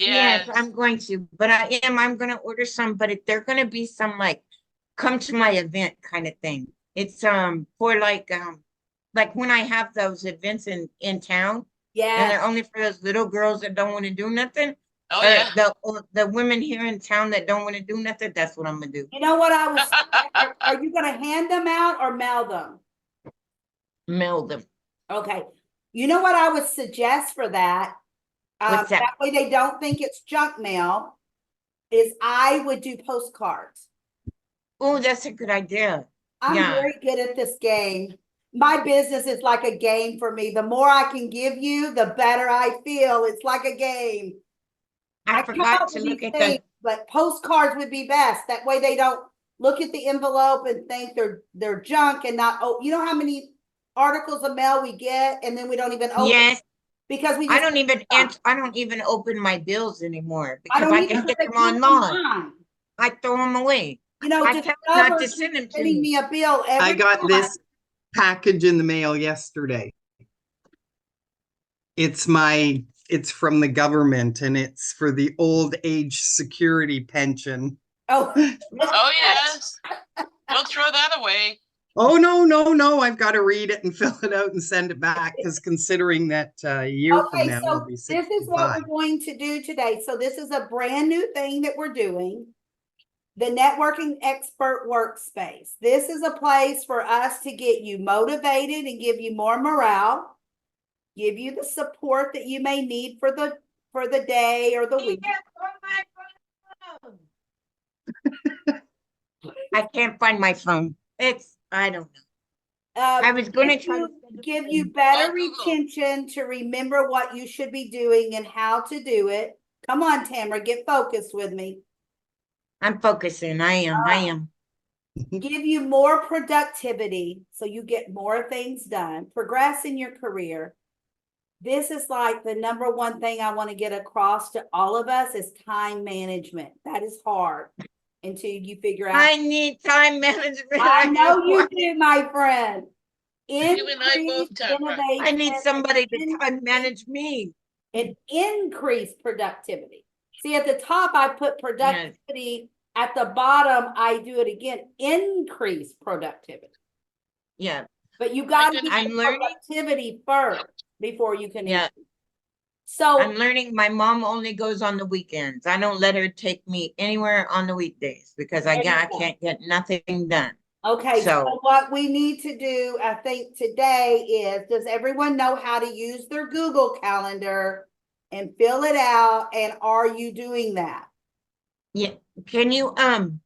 Yes, Yes. I'm going to, but I'm going to order some, but they're going to be some like come to my event kind of thing. It's for like when I have those events in town and Yes. they're only for those little girls that don't want to do nothing Oh or yeah. the women here in town that don't want to do nothing. That's what I'm gonna do. You know what I was are you gonna hand them out or mail them? Mail them. Okay. You know what I would suggest for that? What's that? That way they don't think it's junk mail, is I would do postcards. Oh, that's a good idea. I'm Yeah. very good at this game. My business is like a game for me. The more I can give you, the better I feel. It's like a game. I I come forgot up to with look these at things, but postcards would be best. That way they don't look at the envelope and think they're junk and not, oh, you know how many articles of mail we get and then we don't even open yes. because we just I don't even open my bills anymore I because don't I either can because get they them come online. online. I throw them away. You know, I tell them not Discover to send them to sending me. me a bill I every got time. this package in the mail yesterday. It's from the government and it's for the old age security pension. Oh, Oh yes. Don't throw that away. Oh, no. I've got to read it and fill it out and send it back because considering that a year from okay. now I'll So be this is what 65. we're going to do today. So this is a brand new thing that we're doing. The Networking Expert Workspace. This is a place for us to get you motivated and give you more morale, give you the support that you may need for the day or the week. I can't find my phone. I don't know. I was going to try to give you better Google. retention to remember what you should be doing and how to do it. Come on, Tamara, get focused with me. I'm focusing. I am. Give you more productivity so you get more things done, progress in your career. This is like the number one thing I want to get across to all of us is time management. That is hard until you figure out. I need time management. I know you do, my friend. You and I Increase both, Tamara. I innovation need somebody to time manage me. and increase productivity. See, at the top, I put productivity. At the bottom, I do it again, increase productivity. Yeah. But you got to get I'm learning productivity first before you can. Yeah. Increase. So I'm learning my mom only goes on the weekends. I don't let her take me anywhere on the weekdays because I can't get nothing done. okay, so what we need to do, I think today is, does everyone know how to use their Google Calendar and fill it out? And are you doing that? Yeah. Can you and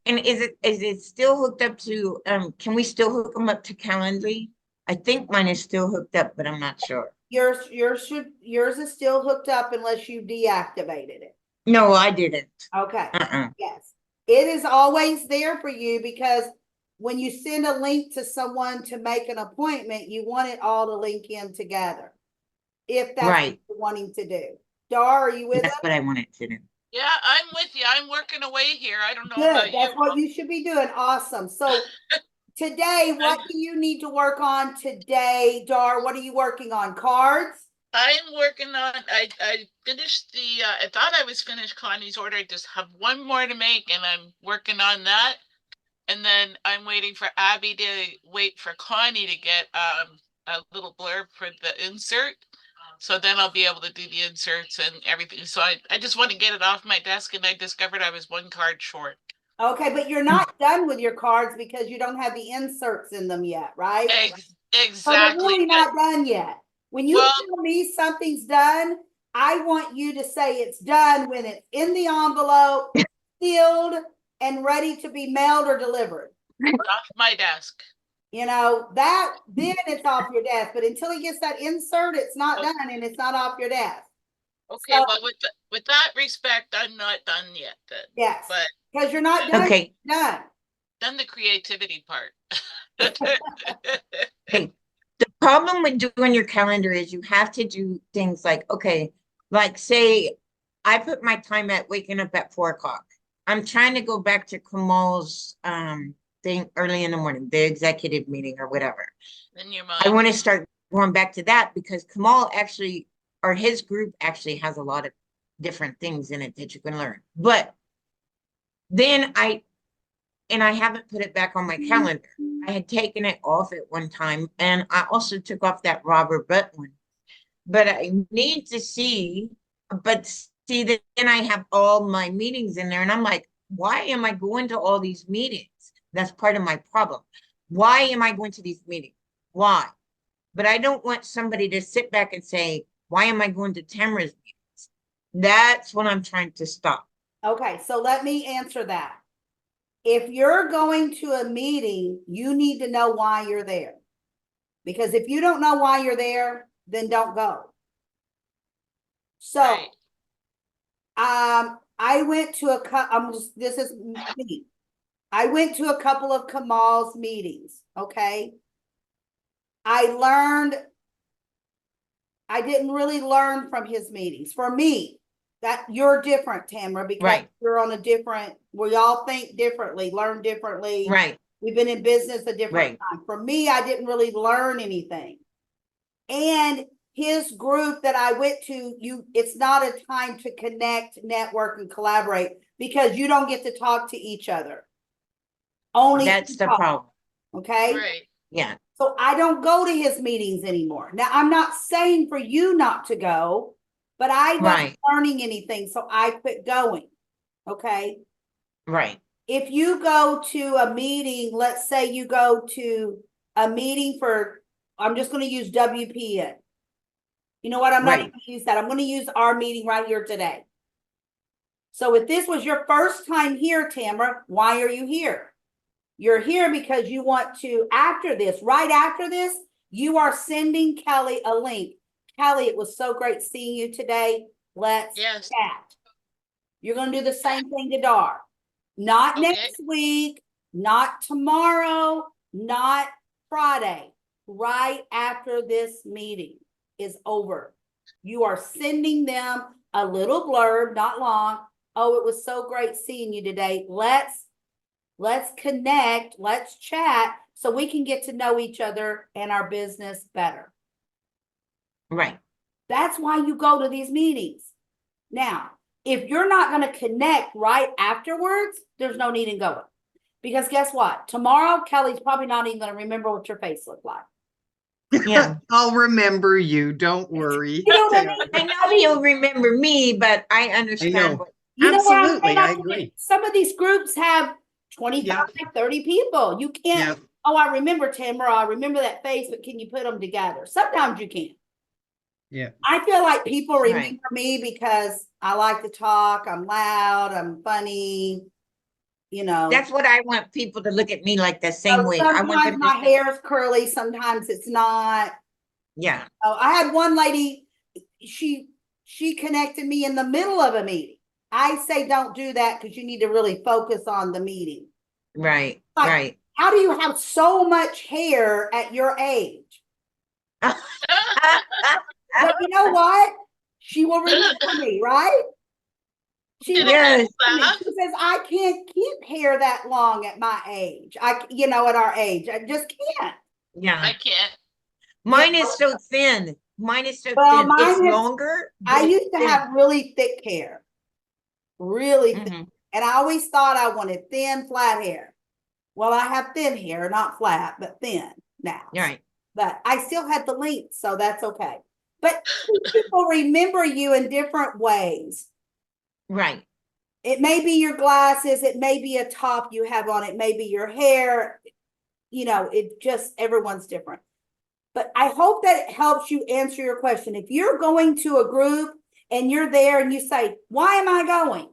is it still hooked up to can we still hook them up to Calendly? I think mine is still hooked up, but I'm not sure. Yours is still hooked up unless you deactivated it. No, I didn't. Okay. Yes. It is always there for you because when you send a link to someone to make an appointment, you want it all to link in together. If that's what you're wanting to do. Dar, are you with us? That's what I wanted to do. Yeah, I'm with you. I'm working away here. I don't know Good. about That's you. what you should be doing. Awesome. So today, what do you need to work on today, Dar? What are you working on? Cards? I'm working on, I finished I thought I was finished Connie's order. I just have one more to make and I'm working on that. And then I'm waiting for Abby to wait for Connie to get a little blurb for the insert. So then I'll be able to do the inserts and everything. So I just want to get it off my desk and I discovered I was one card short. Okay, but you're not done with your cards because you don't have the inserts in them yet, right? Exactly. So they're really not done yet. When you tell me something's done, I want you to say it's done when it's in the envelope, sealed, and ready to be mailed or delivered. Off my desk. You know, then it's off your desk. But until he gets that insert, it's not done and it's not off your desk. Okay, so, well, with that respect, I'm not done yet then. Yes. But because you're not done. Okay. Done. Then the creativity part. Okay. The problem with doing your calendar is you have to do things like, okay, like say I put my time at waking up at 4 o'clock. I'm trying to go back to Kamal's thing early in the morning, the executive meeting or whatever. Then your I want to start going back to that because Kamal actually, or his group actually has a lot of different things in it that you can learn. But then I haven't put it back on my calendar. I had taken it off at one time, and I also took off that Robert Butt one. But I need to see, but see, then I have all my meetings in there, and I'm like, why am I going to all these meetings? That's part of my problem. Why am I going to these meetings? Why? But I don't want somebody to sit back and say, why am I going to Tamara's meetings? That's what I'm trying to stop. Okay, so let me answer that. If you're going to a meeting, you need to know why you're there. Because if you don't know why you're there, then don't go. So, Right. I went to this is me. I went to a couple of Kamal's meetings, okay? I didn't really learn from his meetings. For me, that you're different, Tamara, because Right. you're on a different, we all think differently, learn differently. Right. We've been in business a different Right. time. For me, I didn't really learn anything. And his group that I went to, it's not a time to connect, network, and collaborate because you don't get to talk to each other. Only That's the talk, problem. okay? Right. Yeah. So I don't go to his meetings anymore. Now, I'm not saying for you not to go, but I wasn't Right. learning anything, so I quit going. Okay. Right. If you go to a meeting, let's say you go to a meeting for, I'm just going to use WPN. You know what? I'm not Right. going to use that. I'm going to use our meeting right here today. So if this was your first time here, Tamara, why are you here? You're here because you want to, right after this, you are sending Kelly a link. Kelly, it was so great seeing you today. Let's Yes. chat. You're going to do the same thing to Dar. Not Okay. next week, not tomorrow, not Friday. Right after this meeting is over. You are sending them a little blurb, not long. Oh, it was so great seeing you today. Let's connect, let's chat so we can get to know each other and our business better. Right. That's why you go to these meetings. Now, if you're not going to connect right afterwards, there's no need in going. Because guess what? Tomorrow, Kelly's probably not even going to remember what your face looked like. Yeah. I'll remember you. Don't worry. You know what I mean? I know you'll remember me, but I understand. know. What, You know what I'm Absolutely, saying? I agree. Some of these groups have 25, Yeah. 30 people. You can't, Yeah. oh, I remember Tamara, I remember that face, but can you put them together? Sometimes you can. Yeah. I feel like people Right. remember me because I like to talk, I'm loud, I'm funny, you know. that's what I want people to look at me like the same way. I want Sometimes them to my say, hair is curly, sometimes it's not. yeah. Oh, I had one lady, she connected me in the middle of a meeting. I say don't do that because you need to really focus on the meeting. Right. Like, Right. how do you have so much hair at your age? But you know what? She will remember me, right? She Did will it Yes. remember me. laugh? She says, I can't keep hair that long at my age. At our age, I just can't. Yeah. I can't. Mine is so thin. Mine is so Well, thin. It's mine is, longer, but I it's used to thin. have really thick hair, really thick. Mhm. And I always thought I wanted thin, flat hair. Well, I have thin hair, not flat, but thin now. Right. But I still have the length, so that's okay. But people remember you in different ways. Right. It may be your glasses, it may be a top you have on, it may be your hair. It just, everyone's different. But I hope that it helps you answer your question. If you're going to a group and you're there and you say, why am I going?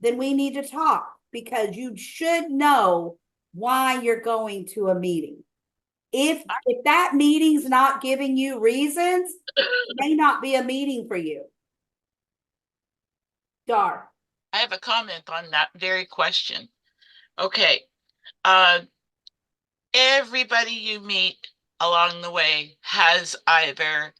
Then we need to talk because you should know why you're going to a meeting. If that meeting's not giving you reasons, it may not be a meeting for you. Dar. I have a comment on that very question. Okay. Everybody you meet along the way has either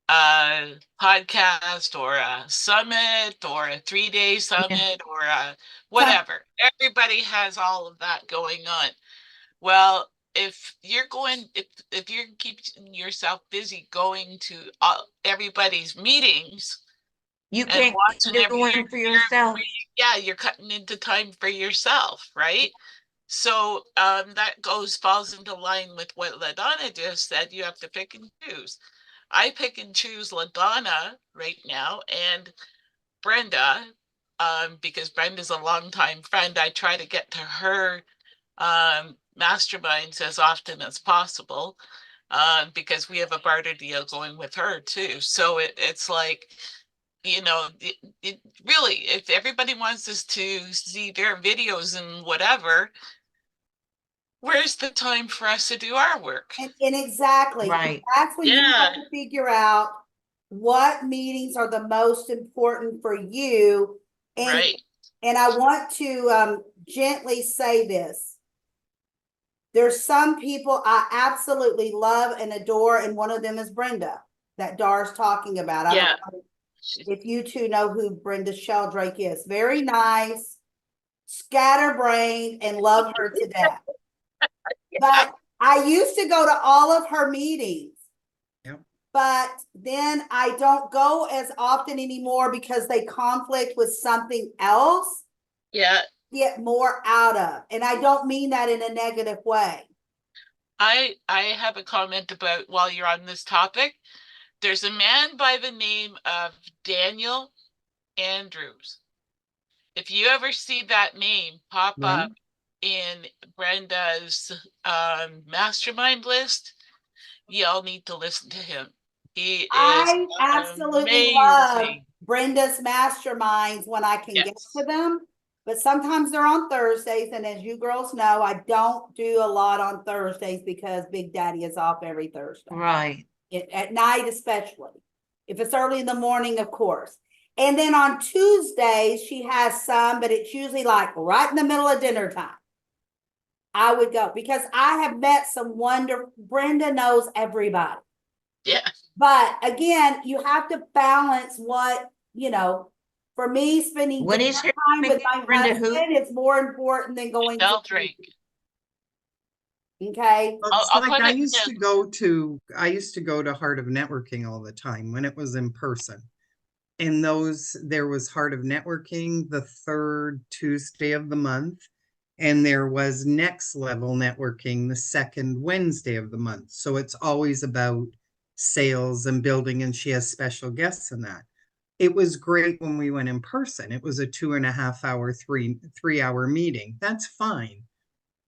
a podcast or a summit or a 3-day summit or a whatever. Everybody has all of that going on. Well, if you're keeping yourself busy going to everybody's meetings, You and can't watching do every one for year yourself. yeah, you're cutting into time for yourself, right? So that falls into line with what LaDonna just said. You have to pick and choose. I pick and choose LaDonna right now and Brenda, because Brenda's a longtime friend. I try to get to her masterminds as often as possible, because we have a barter deal going with her too. So it's like, you know, it really, if everybody wants us to see their videos and whatever, where's the time for us to do our work? And exactly, Right. that's when you Yeah. have to figure out what meetings are the most important for you. And Right. and I want to gently say this. There's some people I absolutely love and adore, and one of them is Brenda, that Dar's talking about. I Yeah. don't know if you two know who Brenda Sheldrake is. Very nice, scatterbrained, and love her to death. But I used to go to all of her meetings. Yep. But then I don't go as often anymore because they conflict with something else. Yeah. Get more out of. And I don't mean that in a negative way. I have a comment about, while you're on this topic, there's a man by the name of Daniel Andrews. If you ever see that name pop Right. up in Brenda's mastermind list, y'all need to listen to him. He is I absolutely love amazing. Brenda's masterminds when I can get Yes. to them. But sometimes they're on Thursdays. And as you girls know, I don't do a lot on Thursdays because Big Daddy is off every Thursday. Right. At night, especially. If it's early in the morning, of course. And then on Tuesdays, she has some, but it's usually like right in the middle of dinner time. I would go because I have met some Brenda knows everybody. Yeah. But again, you have to balance what, you know, for me, spending What dinner is her time name with my again, Brenda who? husband is more important than going to Sheldrake. okay. Well, it's I'll like put I it used in. to go to Heart of Networking all the time when it was in person. And there was Heart of Networking the third Tuesday of the month, and there was Next Level Networking the second Wednesday of the month. So it's always about sales and building, and she has special guests in that. It was great when we went in person. It was a 2.5 hour, 3 hour meeting. That's fine.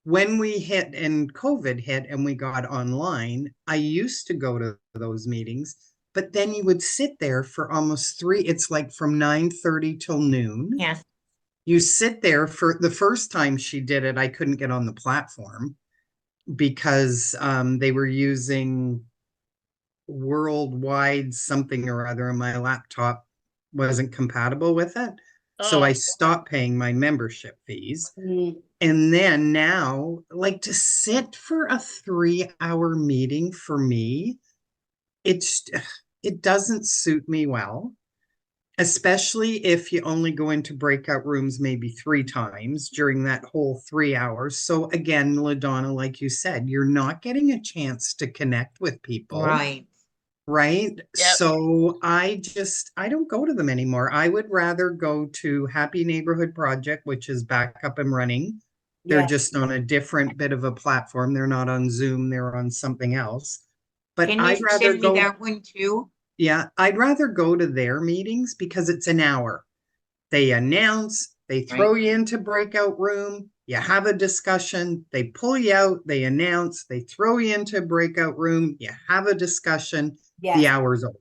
When we hit and COVID hit and we got online, I used to go to those meetings, but then you would sit there for almost it's like from 9:30 till noon. Yes. You sit there. For the first time she did it, I couldn't get on the platform because they were using worldwide something or other, and my laptop wasn't compatible with it. So I Oh, stopped paying my membership fees. Mm. And then now, like, to sit for a 3 hour meeting for me, it doesn't suit me well, especially if you only go into breakout rooms maybe 3 times during that whole 3 hours. So again, LaDonna, like you said, you're not getting a chance to connect with people. Right. Right. Yep. So I don't go to them anymore. I would rather go to Happy Neighborhood Project, which is back up and running. They're Yeah. just on a different bit of a platform. They're not on Zoom, they're on something else. But Can you I'd rather send me go, that one too? yeah, I'd rather go to their meetings because it's an hour. They announce, they throw Right. you into breakout room, you have a discussion, they pull you out, they announce, they throw you into breakout room, you have a discussion, the Yes. hour's over.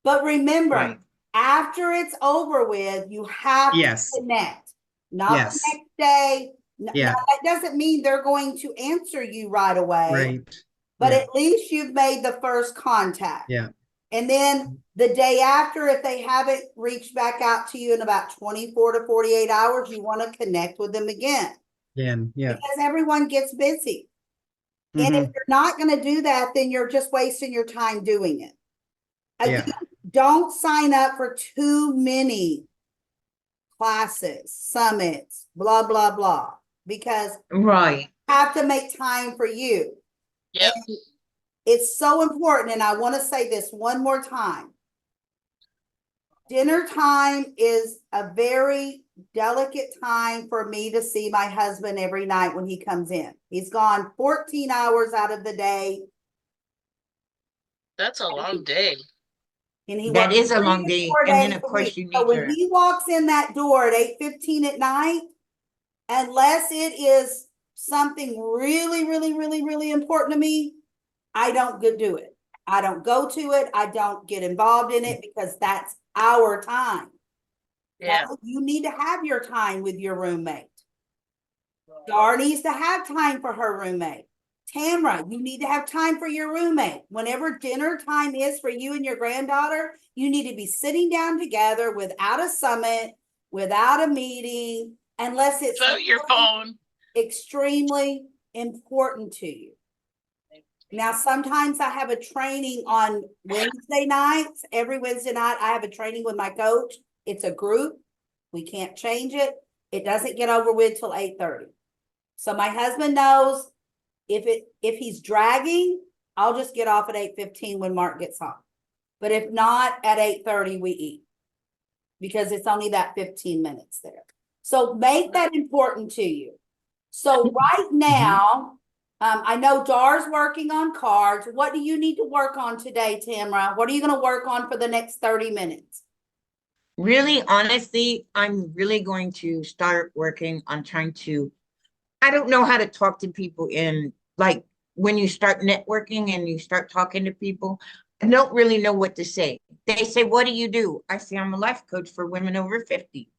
But remember, Right. after it's over with, you have Yes. to connect. Not Yes. the next day. Now, Yeah. that doesn't mean they're going to answer you right away, Right. but Yeah. at least you've made the first contact. Yeah. And then the day after, if they haven't reached back out to you in about 24 to 48 hours, you want to connect with them again. Yeah. Yeah. Because everyone gets busy. And if Mhm. you're not going to do that, then you're just wasting your time doing it. Again, Yeah. don't sign up for too many classes, summits, blah, blah, blah, because Right. you have to make time for you. Yep. And it's so important. And I want to say this one more time. Dinner time is a very delicate time for me to see my husband every night when he comes in. He's gone 14 hours out of the day. That's a long day. And he That works is a 3 long to day. 4 And then days of a course week. you So need when your, he walks in that door at 8:15 at night, unless it is something really, really, really, really important to me, I don't do it. I don't go to it. I don't get involved in it because that's our time. Yeah. You need to have your time with your roommate. Dar needs to have time for her roommate. Tamra, you need to have time for your roommate. Whenever dinner time is for you and your granddaughter, you need to be sitting down together without a summit, without a meeting, unless it's Without your phone. extremely important to you. Now, sometimes I have a training on Wednesday nights. Every Wednesday night, I have a training with my coach. It's a group. We can't change it. It doesn't get over with till 8:30. So my husband knows if he's dragging, I'll just get off at 8:15 when Mark gets home. But if not, at 8:30 we eat because it's only that 15 minutes there. So make that important to you. So right now, I know Dar's working on cards. What do you need to work on today, Tamra? What are you going to work on for the next 30 minutes? really honestly, I'm really going to start working on trying to, I don't know how to talk to people in, like, when you start networking and you start talking to people, I don't really know what to say. They say, what do you do? I say, I'm a life coach for women over 50.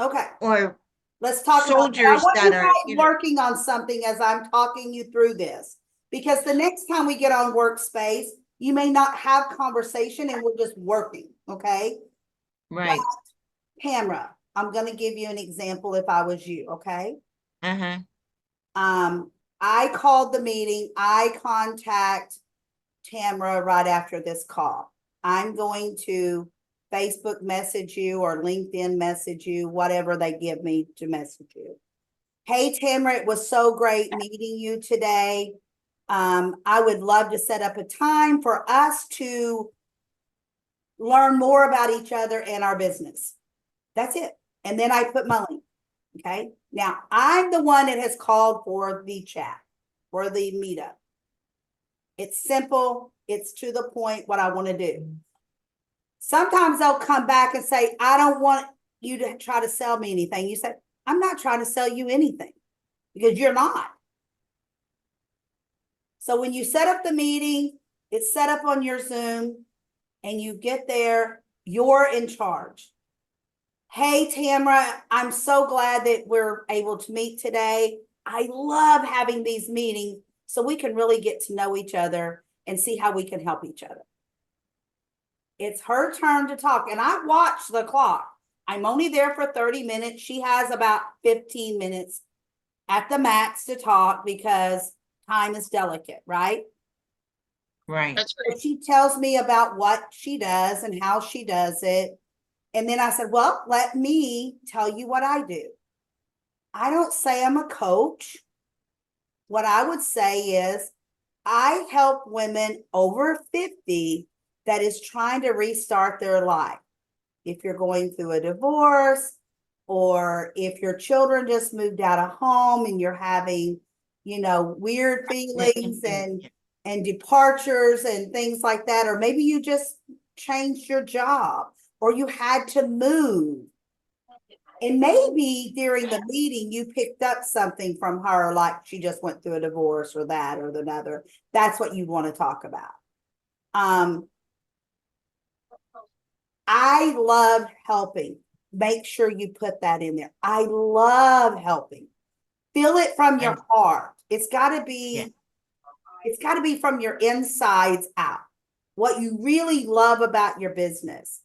Okay, Or let's talk about that. I soldiers want you that are, guys working on something as I'm talking you through this, because the next time we get on WorkSpace, you may not have conversation and we're just working, okay? right. Tamra, I'm going to give you an example if I was you, okay? Uh-huh. I called the meeting. I contact Tamra right after this call. I'm going to Facebook message you or LinkedIn message you, whatever they give me to message you. Hey, Tamra, it was so great meeting you today. I would love to set up a time for us to learn more about each other and our business. That's it. And then I put my link. Okay. Now I'm the one that has called for the chat, for the meetup. It's simple. It's to the point what I want to do. Sometimes they'll come back and say, I don't want you to try to sell me anything. You say, I'm not trying to sell you anything because you're not. So when you set up the meeting, it's set up on your Zoom and you get there, you're in charge. Hey, Tamra, I'm so glad that we're able to meet today. I love having these meetings so we can really get to know each other and see how we can help each other. It's her turn to talk, and I watch the clock. I'm only there for 30 minutes. She has about 15 minutes at the max to talk because time is delicate, right? Right. That's So she tells me about what she does and how she does it. And then I said, well, let me tell you what I do. I don't say I'm a coach. What I would say is I help women over 50 that is trying to restart their life. If you're going through a divorce, or if your children just moved out of home and you're having, weird feelings and departures and things like that, or maybe you just changed your job or you had to move. And maybe during the meeting, you picked up something from her, like she just went through a divorce or that or another. That's what you want to talk about. I love helping. Make sure you put that in there. I love helping. Feel it from your heart. It's got to be from your insides out. What you really love about your business.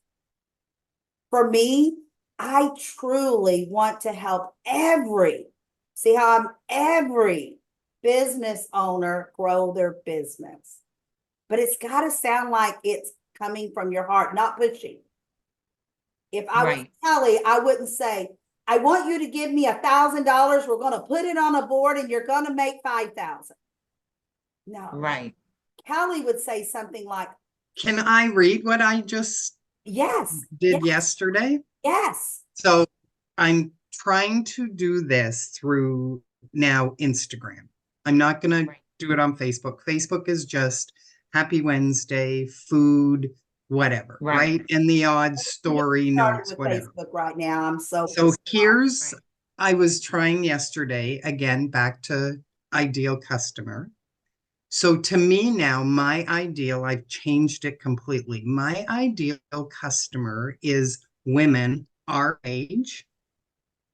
For me, I truly want to help every business owner grow their business. But it's got to sound like it's coming from your heart, not pushing. If I was Kelly, I wouldn't say, I want you to give me $1,000. We're going to put it on a board and you're going to make 5,000. No. Right. Kelly would say something like, Can I read what I just Yes, did yes, yesterday. yes. So I'm trying to do this through now Instagram. I'm not going to Right. do it on Facebook. Facebook is just happy Wednesday, food, whatever, Right. right? And the odd story Started notes, with whatever. Facebook right now. I'm so So here's, Right. I was trying yesterday, again, back to ideal customer. So to me now, my ideal, I've changed it completely. My ideal customer is women our age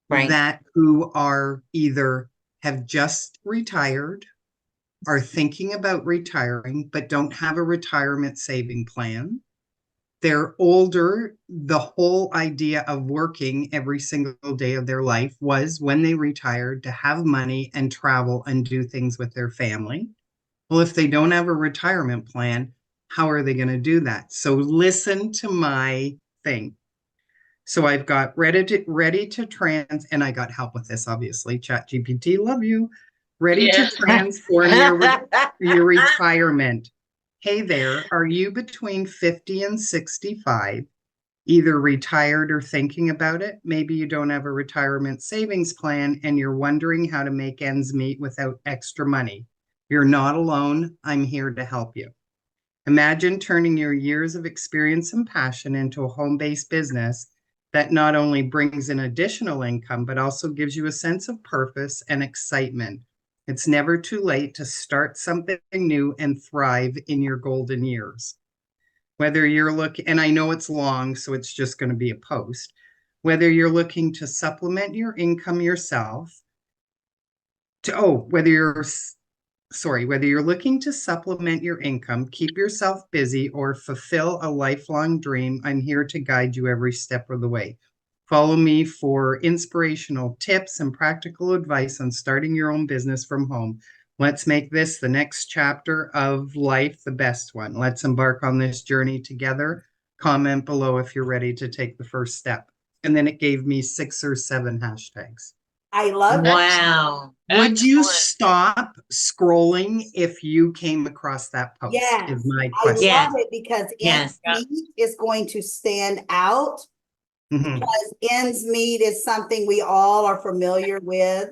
Right. that who are either have just retired, are thinking about retiring, but don't have a retirement saving plan. They're older. The whole idea of working every single day of their life was when they retired to have money and travel and do things with their family. Well, if they don't have a retirement plan, how are they going to do that? So listen to my thing. So I've got ready to trans, and I got help with this, obviously. Chat GPT, love you. Ready to Yeah. transform your retirement. Hey there, are you between 50 and 65, either retired or thinking about it? Maybe you don't have a retirement savings plan and you're wondering how to make ends meet without extra money. You're not alone. I'm here to help you. Imagine turning your years of experience and passion into a home-based business that not only brings in additional income, but also gives you a sense of purpose and excitement. It's never too late to start something new and thrive in your golden years. Whether you're looking, and I know it's long, so it's just going to be a post, whether you're looking to supplement your income yourself, whether you're looking to supplement your income, keep yourself busy, or fulfill a lifelong dream, I'm here to guide you every step of the way. Follow me for inspirational tips and practical advice on starting your own business from home. Let's make this the next chapter of life, the best one. Let's embark on this journey together. Comment below if you're ready to take the first step. And then it gave me 6 or 7 hashtags. I love that. Wow. Would you Excellent. stop scrolling if you came across that post? Yes, Is my I question. Yes. love it because Yes. ends meet is going to stand out Mhm. because ends meet is something we all are familiar with.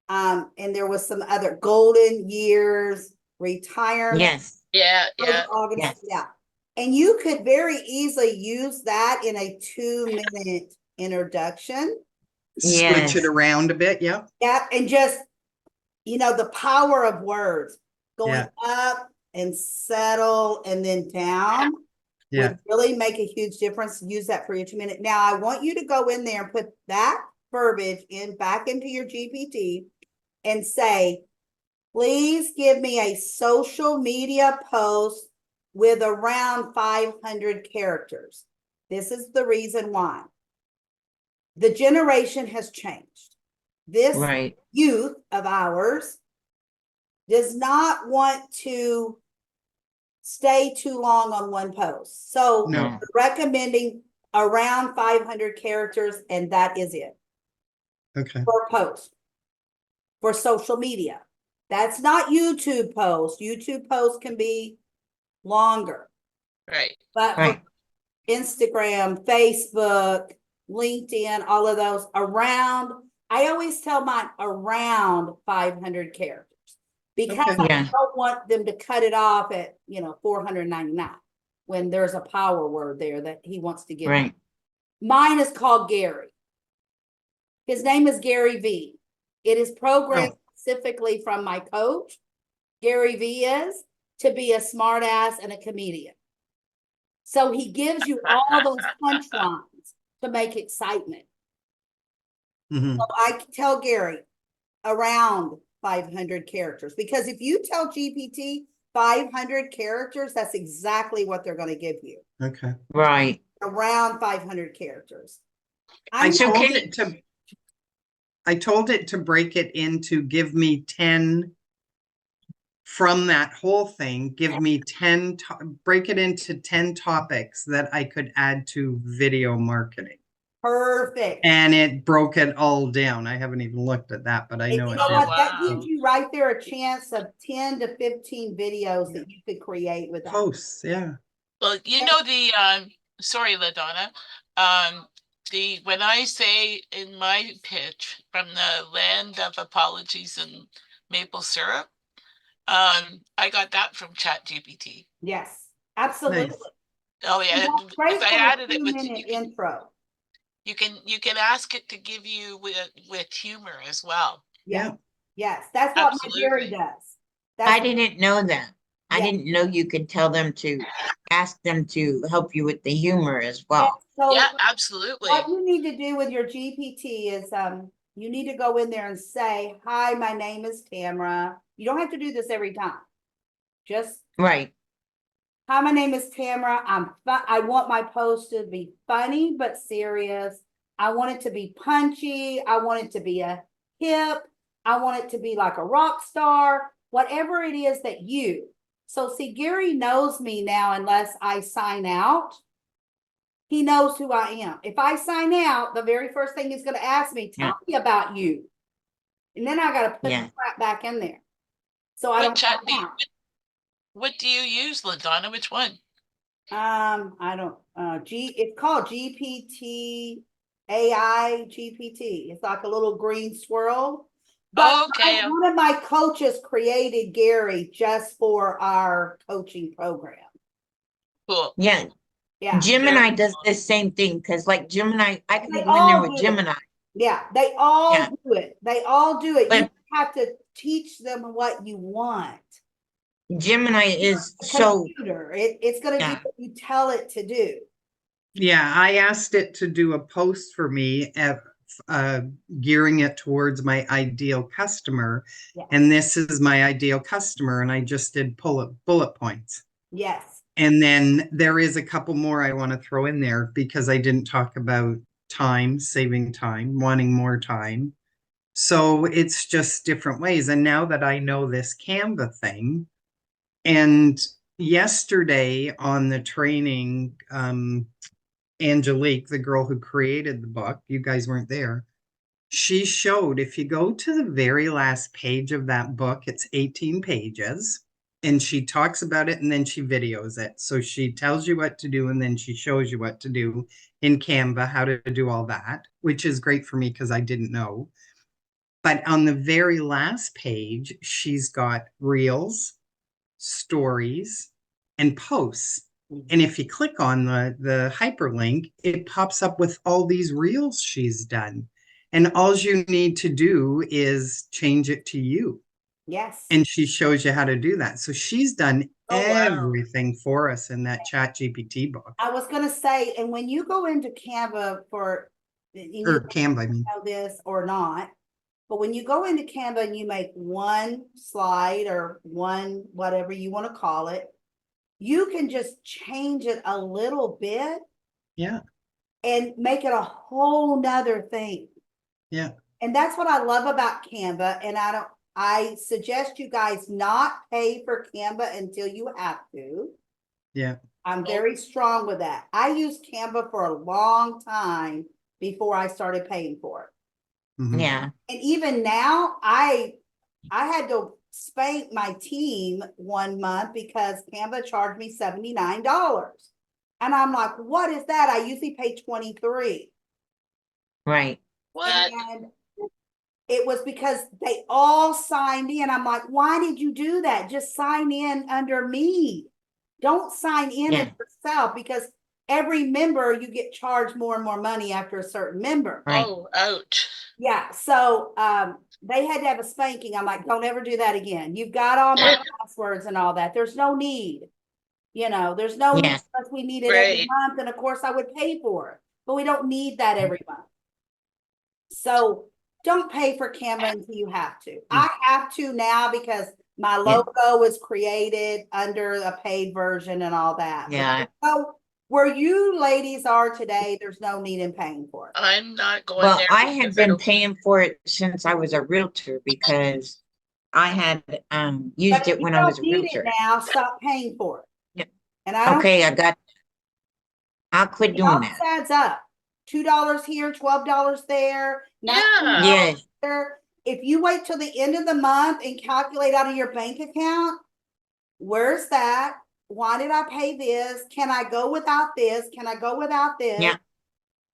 And there was some other golden years, retirement, Yes. Yeah, first yeah. August, Yes. yeah. And you could very easily use that in a 2-minute introduction. Switch it Yes. around a bit. Yeah. Yeah, and just, the power of words going Yeah. up and settle and then down Yeah. would really make a huge difference. Use that for your 2-minute. Now, I want you to go in there and put that verbiage back into your GPT and say, please give me a social media post with around 500 characters. This is the reason why. The generation has changed. This Right. youth of ours does not want to stay too long on one post. So No. Yeah. recommending around 500 characters, and that is it Okay. per post for social media. That's not YouTube posts. YouTube posts can be longer, Right. but for Right. Instagram, Facebook, LinkedIn, all of those around, I always tell mine around 500 characters because Okay. I Yeah. don't want them to cut it off at, 499 when there's a power word there that he wants to give. Right. Mine is called Gary. His name is Gary V. It is programmed specifically from my coach, Gary V, is to be a smartass and a comedian. So he gives you all those punchlines to make excitement. Mhm. So I tell Gary around 500 characters because if you tell GPT 500 characters, that's exactly what they're going to give you. Okay. Right. Around 500 characters. I So told can- it to break it into give me 10 from that whole thing, give me 10, break it into 10 topics that I could add to video marketing. Perfect. And it broke it all down. I haven't even looked at that, but I And know you it know did. what? That Wow. gives you right there a chance of 10 to 15 videos that you could create with that. Posts, yeah. Well, you know, sorry, LaDonna. When I say in my pitch from the land of apologies and maple syrup, I got that from ChatGPT. Yes, absolutely. Nice. Oh And yeah, that's great if I for a added it with, 2-minute intro. you can ask it to give you with humor as well. Yeah, Yeah. yes, that's what my Gary Absolutely. does. I That's, didn't know that. I yeah, didn't know you could tell them to ask them to help you with the humor as yeah. well. So Yeah, what absolutely. you need to do with your GPT is, you need to go in there and say, hi, my name is Tamara. You don't have to do this every time. Just, Right. hi, my name is Tamara. I want my post to be funny, but serious. I want it to be punchy. I want it to be a hip. I want it to be like a rock star, whatever it is that you. So see, Gary knows me now unless I sign out. He knows who I am. If I sign out, the very first thing he's going to ask me, Yeah. tell me about you. And then I got to put Yeah. the crap back in there. So I What don't chat sign out. what do you use, LaDonna? Which one? I don't, it's called GPT, AI GPT. It's like a little green swirl. But Okay. one of my coaches created Gary just for our coaching program. Cool. Yeah. Yeah, Gemini Very does cool. the same thing because like Gemini, I can they go in there all with do it. Gemini. Yeah, they all Yeah. do it. They all do it. You But have to teach them what you want. Gemini is A so, computer, it's going to do yeah. what you tell it to do. Yeah, I asked it to do a post for me at gearing it towards my ideal customer. Yeah. And this is my ideal customer. And I just did bullet points. Yes. And then there is a couple more I want to throw in there because I didn't talk about time, saving time, wanting more time. So it's just different ways. And now that I know this Canva thing, and yesterday on the training, Angelique, the girl who created the book, you guys weren't there. She showed if you go to the very last page of that book, it's 18 pages, and she talks about it and then she videos it. So she tells you what to do and then she shows you what to do in Canva, how to do all that, which is great for me because I didn't know. But on the very last page, she's got reels, stories, and posts. And if you click on the hyperlink, it pops up with all these reels she's done. And all you need to do is change it to you. Yes. And she shows you how to do that. So she's done Oh, wow. everything for us in that Chat GPT book. I was going to say, and when you go into Canva and you Or Canva, I mean. know this or not, but when you go into Canva and you make one slide or one, whatever you want to call it, you can just change it a little bit Yeah. and make it a whole nother thing. Yeah. And that's what I love about Canva. And I suggest you guys not pay for Canva until you have to. Yeah. I'm very strong with that. I used Canva for a long time before I started paying for it. Mhm. Yeah. And even now, I had to spank my team one month because Canva charged me $79. And I'm like, what is that? I usually pay 23. Right. What? And it was because they all signed in. I'm like, why did you do that? Just sign in under me. Don't sign in Yeah. as yourself because every member you get charged more and more money after a certain member. Right. Oh, ouch. Yeah. So they had to have a spanking. I'm like, don't ever do that again. You've got all my passwords and all that. There's no need. There's no need Yeah. unless we need it every Right. month. And of course I would pay for it, but we don't need that every month. So don't pay for Canva until you have to. I have to now because my logo was created under a paid version and all that. Yeah. So where you ladies are today, there's no need in paying for it. I'm not going Well, there I had because I been don't. paying for it since I was a realtor because I had But used if it you when I was don't a need it realtor. now, stop paying for it. Yeah. And I don't, Okay, I'll quit it doing all that. adds up. $2 here, $12 there, $19 Yeah. Yes. there. If you wait till the end of the month and calculate out of your bank account, where's that? why did I pay this? Can I go without this? Can I go without this? Yeah.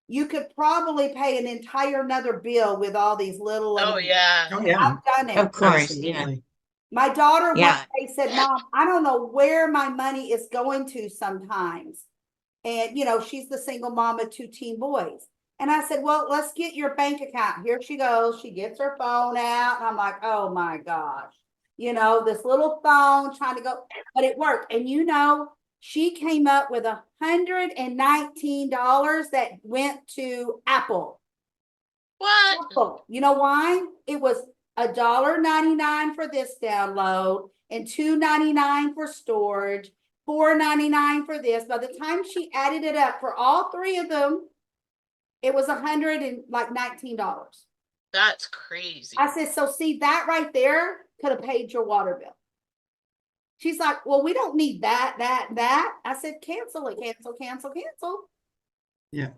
You could probably pay an entire another bill with all these little. Oh, amounts. yeah. Oh, yeah, I've done it. Of course, yeah. absolutely. My daughter one Yeah. day said, Mom, I don't know where my money is going to sometimes. And, you know, she's the single mom of 2 teen boys. And I said, well, let's get your bank account. Here she goes. She gets her phone out. And I'm like, oh my gosh. You know, this little phone trying to go, but it worked. And you know, she came up with $119 that went to Apple. What? Apple. You know why? It was $1.99 for this download and $2.99 for storage, $4.99 for this. By the time she added it up for all 3 of them, it was $119. That's crazy. I said, so see that right there could have paid your water bill. She's like, well, we don't need that. I said, cancel it, cancel. Yeah.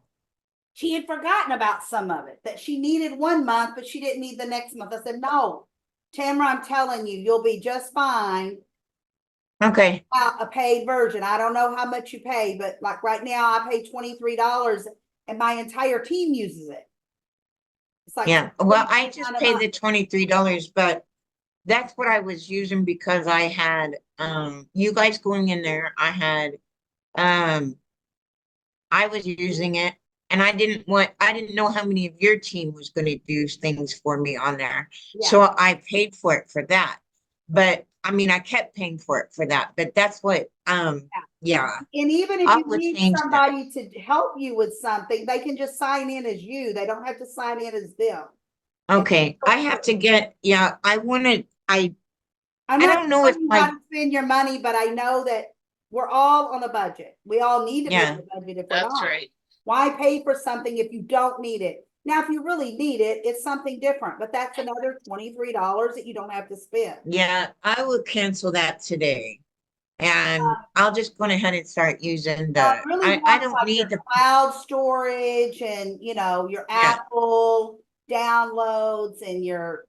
She had forgotten about some of it, that she needed 1 month, but she didn't need the next month. I said, no, Tamara, I'm telling you, you'll be just fine. Okay. A paid version. I don't know how much you pay, but like right now I pay $23 and my entire team uses it. It's like, Yeah. Well, I $23 just a paid month. the $23, but that's what I was using because I had you guys going in there. I was using it and I didn't know how many of your team was going to do things for me on there. Yeah. So I paid for it for that. But I mean, I kept paying for it for that. But that's what, yeah. And even if I you would need change that. somebody to help you with something, they can just sign in as you. They don't have to sign in as them. Okay. I have to get, yeah, I'm I not don't know if telling you how my, to spend your money, but I know that we're all on a budget. We all need to be Yeah. on a budget if we're That's not. right. Why pay for something if you don't need it? Now, if you really need it, it's something different, but that's another $23 that you don't have to spend. yeah, I will cancel that today. And I'll just go ahead and start using I the, really I want don't like need your the, cloud storage and, you know, your Yeah. Apple downloads and your,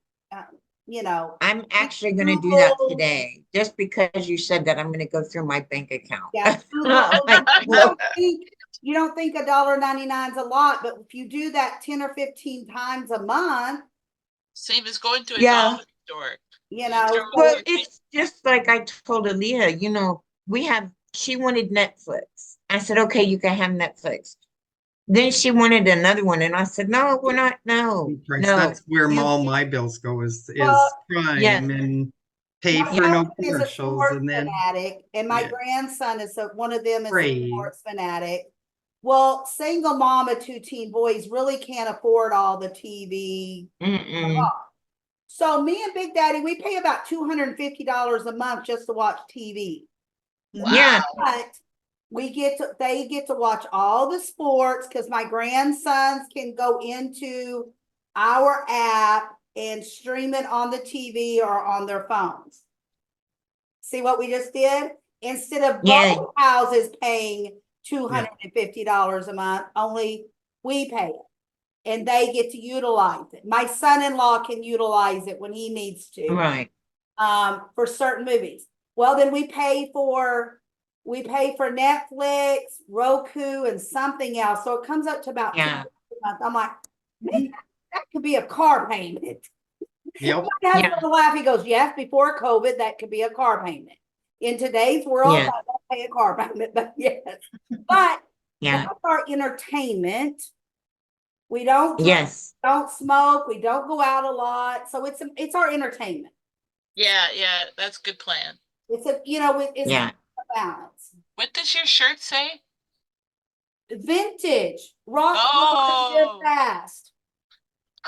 you know, I'm actually going to do that Google. today, just because you said that I'm going to go through my bank account. Yeah, Google. Like, well, You don't think $1.99 is a lot, but if you do that 10 or 15 times a month, Same as going to a Yeah. dollar store. you know, throw so well, your it's just like I told Aaliyah, she wanted Netflix. I said, okay, you can have Netflix. Then she wanted another one, and I said, no, we're not, no, Price, no. that's where You- all my bills go is Well, Yeah. Prime and pay my for no husband is a commercials sports and then fanatic, and my yeah. grandson is one of them is a Great. sports fanatic. Well, single mom of 2 teen boys really can't afford all the TV. Mm-mm. So me and Big Daddy, we pay about $250 a month just to watch TV. Yeah. But they get to watch all the sports because my grandsons can go into our app and stream it on the TV or on their phones. See what we just did? Instead of Yeah. both houses paying $250 a month, only we pay it. And they get to utilize it. My son-in-law can utilize it when he needs to. Right. For certain movies. Well, then we pay for Netflix, Roku, and something else. So it comes up to about Yeah. $2 a month. I'm like, man, that could be a car payment. Yep. My husband will laugh. He goes, yes, before COVID, that could be a car payment. In today's world, Yeah. I don't pay a car payment, but yes. But Yeah. that's our entertainment. We don't drink, Yes. don't smoke, we don't go out a lot. So it's our entertainment. Yeah, that's a good plan. It's it's Yeah. a balance. What does your shirt say? Vintage, rock Oh. live fast.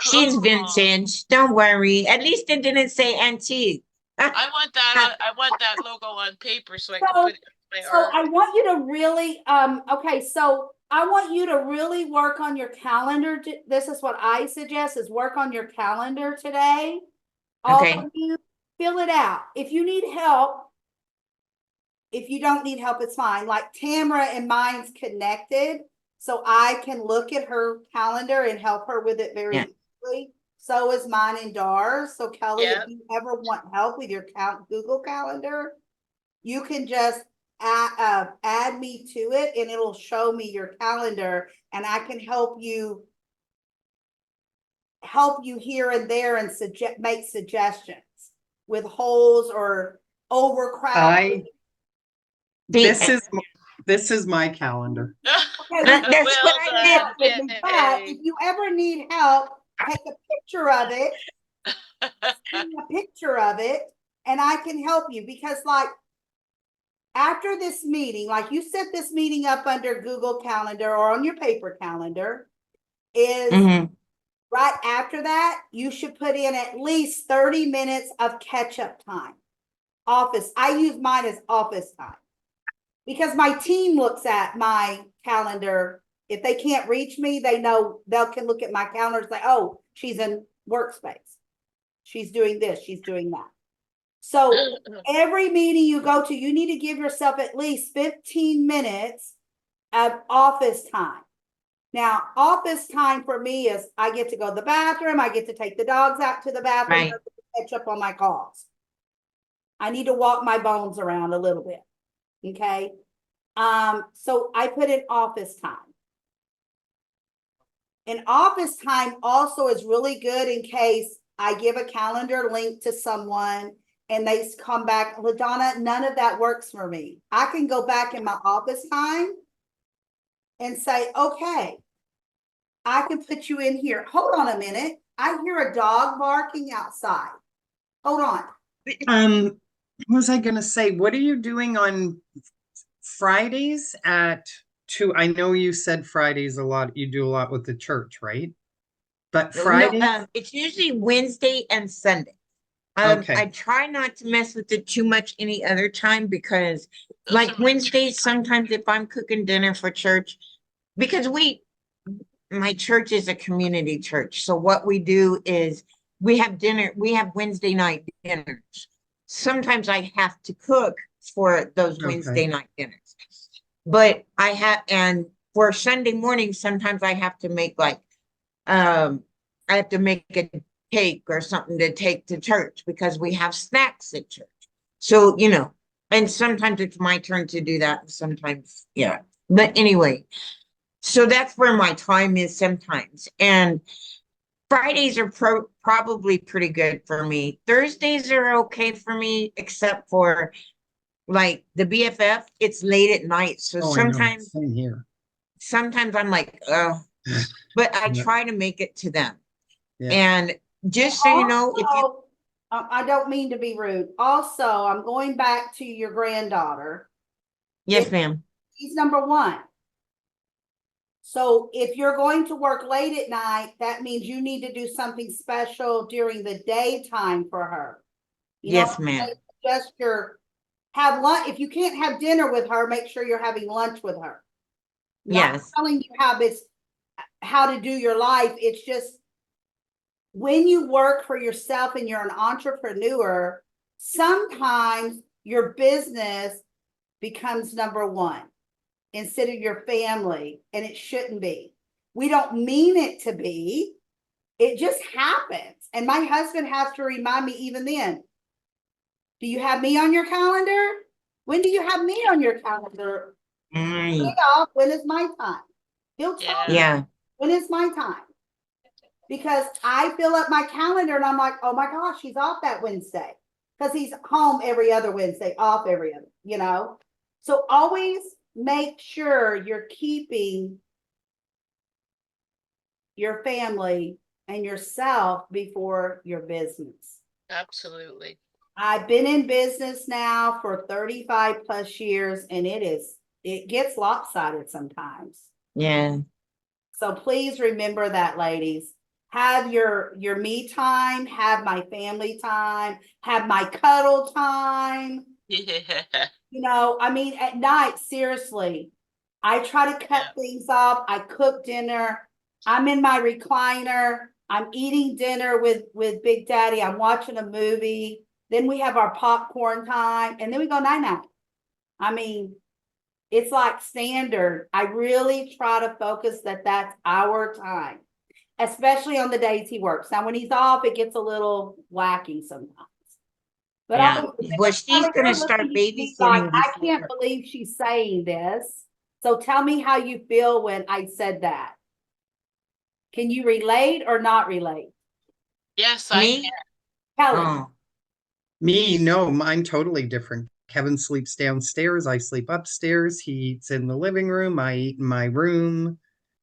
She's Cool. vintage. Don't worry. At least it didn't say antique. I want that logo on paper so I can put it in my So art. I want you to really, okay, so I want you to really work on your calendar. This is what I suggest is work on your calendar today. All Okay. of you, fill it out. If you need help, if you don't need help, it's fine. Like Tamara and mine's connected, so I can look at her calendar and help her with it very easily. So is mine and Dar's. So Kelly, if you ever want help with your Google Calendar, you can just add me to it, and it'll show me your calendar, and I can help you here and there and make suggestions with holes or overcrowded. This is my calendar. Okay, That's what Well I done. with me, but if you ever need help, take a picture of it, send me a picture of it, and I can help you, because like after this meeting, like you set this meeting up under Google Calendar or on your paper calendar, is Mhm. right after that, you should put in at least 30 minutes of catch-up time. Office, I use mine as office time. Because my team looks at my calendar. If they can't reach me, they know they can look at my calendar and say, oh, she's in workspace. She's doing this, she's doing that. So every meeting you go to, you need to give yourself at least 15 minutes of office time. Now, office time for me is I get to go to the bathroom, I get to take the dogs out to the bathroom, Right. catch up on my calls. I need to walk my bones around a little bit. Okay. So I put in office time. And office time also is really good in case I give a calendar link to someone and they come back, LaDonna, none of that works for me. I can go back in my office time and say, okay, I can put you in here. Hold on a minute. I hear a dog barking outside. Hold on. What was I gonna say? What are you doing on Fridays at 2? I know you said Fridays a lot. You do a lot with the church, right? But No, Friday, it's usually Wednesday and Sunday. okay, I try not to mess with it too much any other time because Those like are my Wednesdays, sometimes if I'm cooking dinner for church, because my church is a community church. So what we do is we have Wednesday night dinners. Sometimes I have to cook for those Wednesday okay, night dinners. But and for Sunday morning, sometimes I have to make I have to make a cake or something to take to church because we have snacks at church. So, and sometimes it's my turn to do that. And sometimes, yeah. But anyway, so that's where my time is sometimes. And Fridays are probably pretty good for me. Thursdays are okay for me, except for like the BFF, it's late at night. So oh, I know, same here. sometimes I'm like, but I Yeah, try to make it to them. yeah. And just so you know, if you, Also, I don't mean to be rude. Also, I'm going back to your granddaughter. yes, ma'am. She's number one. So if you're going to work late at night, that means you need to do something special during the daytime for her. You know, Yes, ma'am. just have lunch. If you can't have dinner with her, make sure you're having lunch with her. Not Yes. telling you how to do your life. It's just when you work for yourself and you're an entrepreneur, sometimes your business becomes number one instead of your family, and it shouldn't be. We don't mean it to be. It just happens. And my husband has to remind me even then, do you have me on your calendar? When do you have me on your calendar? Mm, Off. When is my time? He'll tell me, yeah. when is my time? Because I fill up my calendar and I'm like, oh my gosh, he's off that Wednesday. Because he's home every other Wednesday, off every other. So always make sure you're keeping your family and yourself before your business. absolutely. I've been in business now for 35 plus years, and it gets lopsided sometimes. Yeah. So please remember that, ladies. Have your me time, have my family time, have my cuddle time. Yeah. I mean, at night, seriously, I try to cut things off. I cook dinner. I'm in my recliner. I'm eating dinner with Big Daddy. I'm watching a movie. Then we have our popcorn time, and then we go night-night. I mean, it's like standard. I really try to focus that's our time, especially on the days he works. Now, when he's off, it gets a little wacky sometimes. But Yeah. I'm Well, she's gonna you're start looking at me like, babysitting I can't before. believe she's saying this. So tell me how you feel when I said that. Can you relate or not relate? Yes, I Me? can. Kelly, Oh, Me, no, mine totally different. Kevin sleeps downstairs, I sleep upstairs, he eats in the living room, I eat in my room.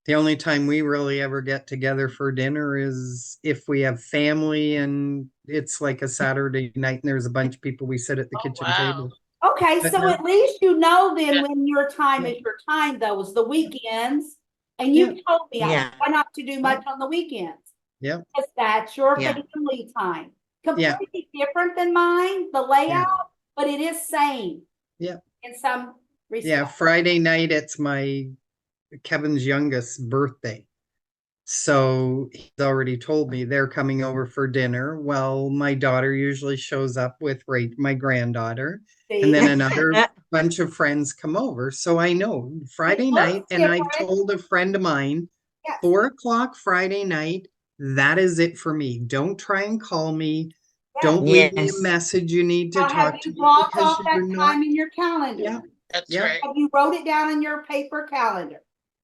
The only time we really ever get together for dinner is if we have family and it's like a Saturday night and there's a bunch of people, we sit at the Oh, kitchen wow. table. okay, But so no, at least you know then Yeah. when your time Yeah. is your time, though, is the weekends. And Yeah. you told me I yeah, try not to do much on the weekends. Yeah, Because that's your yeah. family time. yeah, Completely different than mine, the layout, but it is same yeah, in some yeah. respects. Friday night, it's my Kevin's youngest birthday. So he's already told me they're coming over for dinner. Well, my daughter usually shows up with my granddaughter, and See, then another bunch of friends come over. So I know Friday looks night, and I've different. told a friend of mine, Yes. 4 o'clock Friday night, that is it for me. Don't try and call me. Yes. Don't leave me a Yes. message. You need to Now, have talk to you me blocked because off that you're not. time in your calendar? Yeah, That's yeah. right. Have you wrote it down in your paper calendar?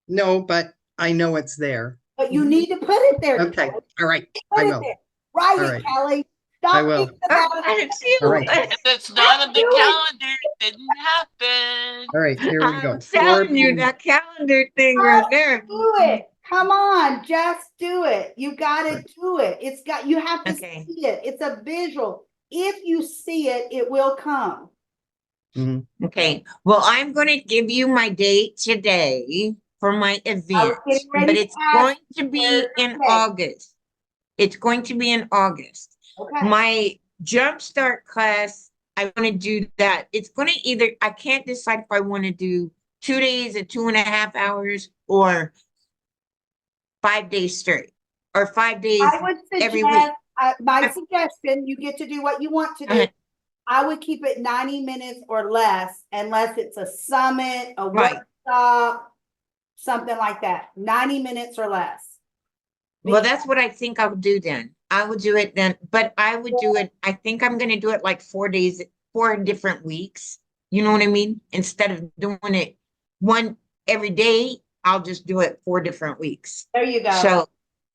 No, but I know it's there. But you need to put it there. Okay. Kelly. All right. Put I it will. there. Write All it, right. Kelly. I Stop will. thinking about it. I All feel right. it. If it's not on the Do it. calendar, it didn't happen. All right, here we go. I'm 4 telling you, p.m. that calendar thing right there. Do it. Come on, just do it. You got to do it. You have to Okay. see it. It's a visual. If you see it, it will come. Mhm. Okay. Well, I'm going to give you my date today for my I was event, getting but ready to it's ask going to where's be your in date? August. It's going to be in August. Okay. My jumpstart class, I want to do that. It's going to either, I can't decide if I want to do 2 days at 2.5 hours or 5 days straight or 5 days I would every week. suggest, my suggestion, you get to do what you want to do. Uh-huh. I would keep it 90 minutes or less, unless it's a summit, a Right. workshop, something like that. 90 minutes or less. Well, that's what I think I'll do then. I would do it then, but I would do it, I think I'm gonna do it like 4 days, 4 different weeks. You know what I mean? Instead of doing it one every day, I'll just do it 4 different weeks. There you go. So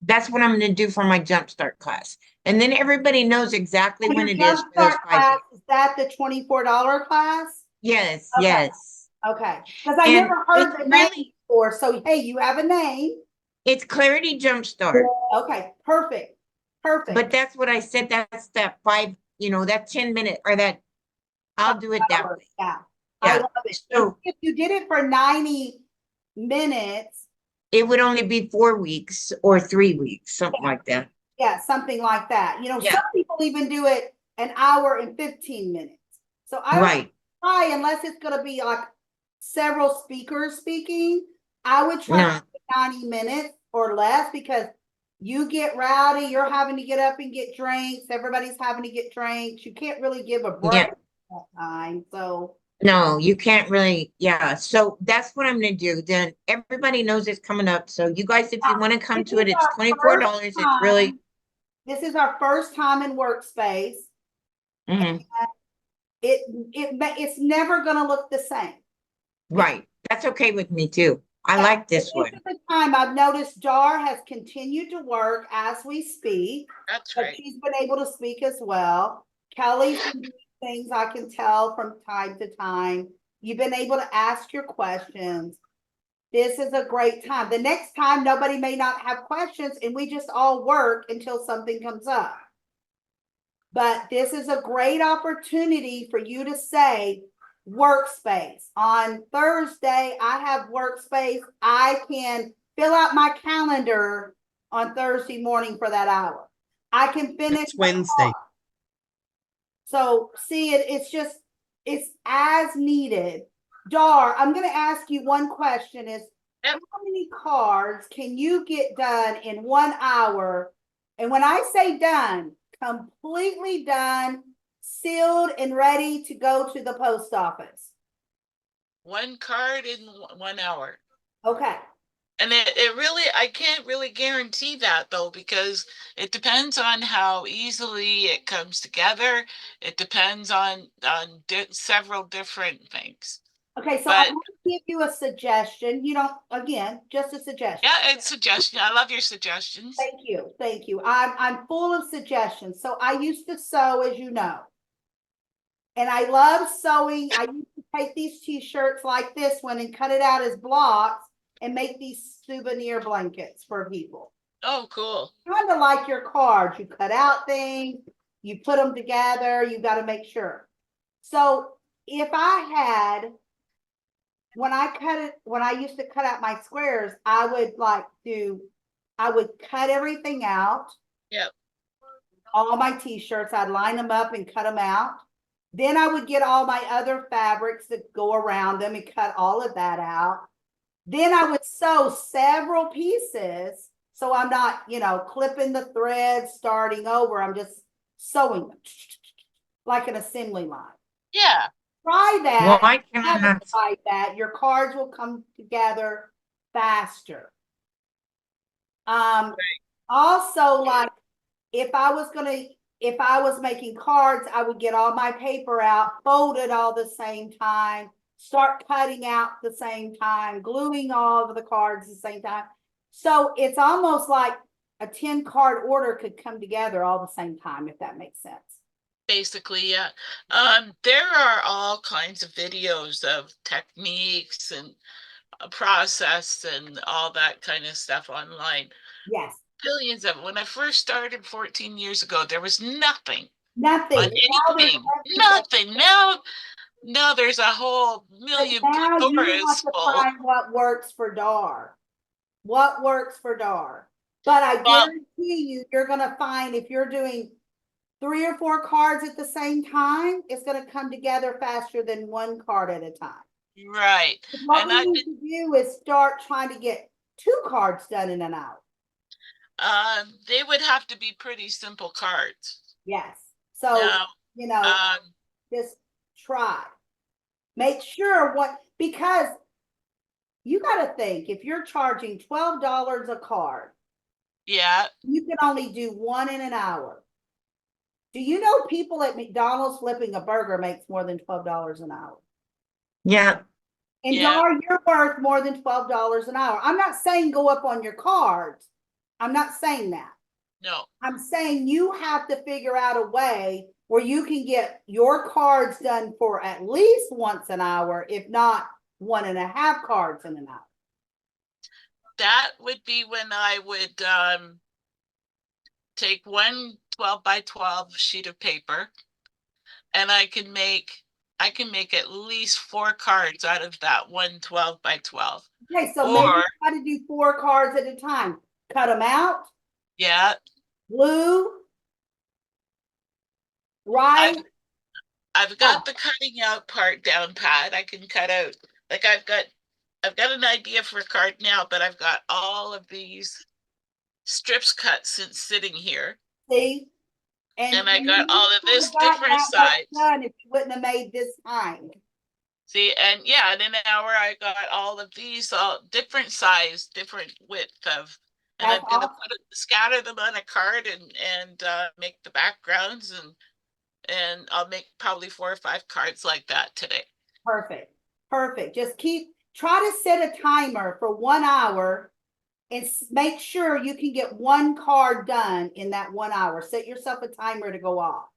that's what I'm gonna do for my jumpstart class. And then everybody knows exactly And when your it is for those jumpstart 5 class, days. is that the $24 class? Yes, Okay. yes. Okay. Because I And never heard it's the really- name before. So, hey, you have a name. It's Clarity Jumpstart. Okay. Perfect. Perfect. But that's what I said, that's that 5, that 10 minute or that, I'll do it that way. Yeah. I Yeah. love it. So If you did it for 90 minutes, it would only be 4 weeks or 3 weeks, something like that. yeah, something like that. Yeah. Some people even do it an hour and 15 minutes. So I would Right. try, unless it's going to be like several speakers speaking, I would try No. 90 minutes or less, because you get rowdy, you're having to get up and get drinks, everybody's having to get drinks. You can't really give a break Yeah. at that time. So No, you can't really. Yeah. So that's what I'm gonna do. Then everybody knows it's coming up. So you guys, if you want to come this to it, is it's our $24. first It's really. time. This is our first time in WorkSpace. Mhm. It's never going to look the same. Right. That's okay with me too. I like this one. This is the time I've noticed Dar has continued to work as we speak, That's but right. she's been able to speak as well. Kelly's been doing things I can tell from time to time. You've been able to ask your questions. This is a great time. The next time, nobody may not have questions and we just all work until something comes up. But this is a great opportunity for you to say, WorkSpace. On Thursday, I have WorkSpace. I can fill out my calendar on Thursday morning for that hour. I can finish It's Wednesday. So see it, it's as needed. Dar, I'm gonna ask you one question is, Yep. how many cards can you get done in 1 hour? And when I say done, completely done, sealed and ready to go to the post office. One card in 1 hour. Okay. And it really, I can't really guarantee that though, because it depends on how easily it comes together. It depends on several different things. Okay, so I'm But gonna give you a suggestion. You don't, again, just a suggestion. yeah, it's suggestion. I love your suggestions. Thank you, thank you. I'm full of suggestions. So I used to sew, as you know. And I love sewing. I used to take these t-shirts like this one and cut it out as blocks and make these souvenir blankets for people. Oh, cool. Kind of like your cards. You cut out things, you put them together, you got to make sure. So if I had, when I used to cut out my squares, I would cut everything out. Yep. All my t-shirts, I'd line them up and cut them out. Then I would get all my other fabrics that go around them and cut all of that out. Then I would sew several pieces. So I'm not, clipping the threads, starting over. I'm just sewing them like an assembly line. Yeah. Try that. Why can I Have not? it like that. Your cards will come together faster. Also, like if I was making cards, I would get all my paper out, fold it all the same time, start cutting out the same time, gluing all of the cards the same time. So it's almost like a 10-card order could come together all the same time, if that makes sense. Basically, yeah. There are all kinds of videos of techniques and process and all that kind of stuff online. Yes. Billions of. When I first started 14 years ago, there was nothing Nothing. on anything. Nothing. Now there's a whole million now you Pandoras have to full. find what works for DAR. What works for DAR. But I guarantee you, you're going to find if you're doing 3 or 4 cards at the same time, it's going to come together faster than 1 card at a time. Right. What And we need to do is start trying to get 2 cards done in an hour. They would have to be pretty simple cards. Yes. So, Now, just try. Make sure because you got to think if you're charging $12 a card, yeah, you can only do 1 in an hour. Do you know people at McDonald's flipping a burger makes more than $12 an hour? Yeah. And Yeah. DAR, you're worth more than $12 an hour. I'm not saying go up on your cards. I'm not saying that. No. I'm saying you have to figure out a way where you can get your cards done for at least once an hour, if not 1.5 cards in an hour. That would be when I would take one 12 by 12 sheet of paper, and I can make at least 4 cards out of that one 12 by 12. Okay, so maybe try to do 4 cards at a time. Cut them out. Yeah. Glue. Right. I've got the cutting out part down pat. I can cut out, like I've got an idea for a card now, but I've got all of these strips cut since sitting here. See? And I got all of this different size. If you wouldn't have made this time. See, and yeah, in an hour I got all of these, all different size, different width of, and I'm gonna scatter them on a card and make the backgrounds, and I'll make probably 4 or 5 cards like that today. Perfect. Perfect. Just try to set a timer for 1 hour and make sure you can get 1 card done in that 1 hour. Set yourself a timer to go off.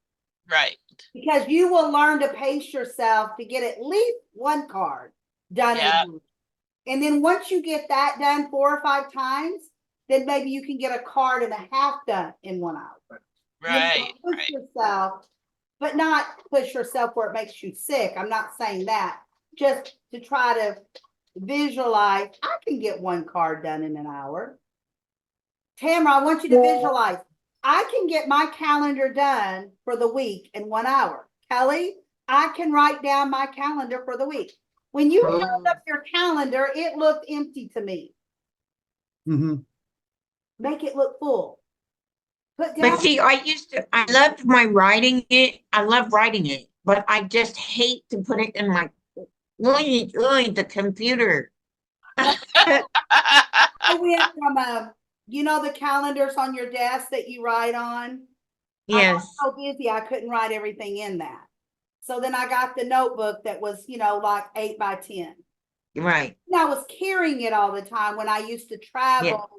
Right. Because you will learn to pace yourself to get at least 1 card done. Yeah. And then once you get that done 4 or 5 times, then maybe you can get a card and a half done in 1 hour. Right. Push yourself, but not push yourself where it makes you sick. I'm not saying that. Just to try to visualize, I can get 1 card done in an hour. Tamara, I want you to visualize. I can get my calendar done for the week in 1 hour. Kelly, I can write down my calendar for the week. When you held up your calendar, it looked empty to me. Mm-hmm. Make it look full. But see, I loved my writing it. I love writing it, but I just hate to put it in my, the computer. I went from you know, the calendars on your desk that you write on. I got Yes, so busy, I couldn't write everything in that. So then I got the notebook that was, you know, like 8 by 10. right. And I was carrying it all the time when I used to Yeah. travel,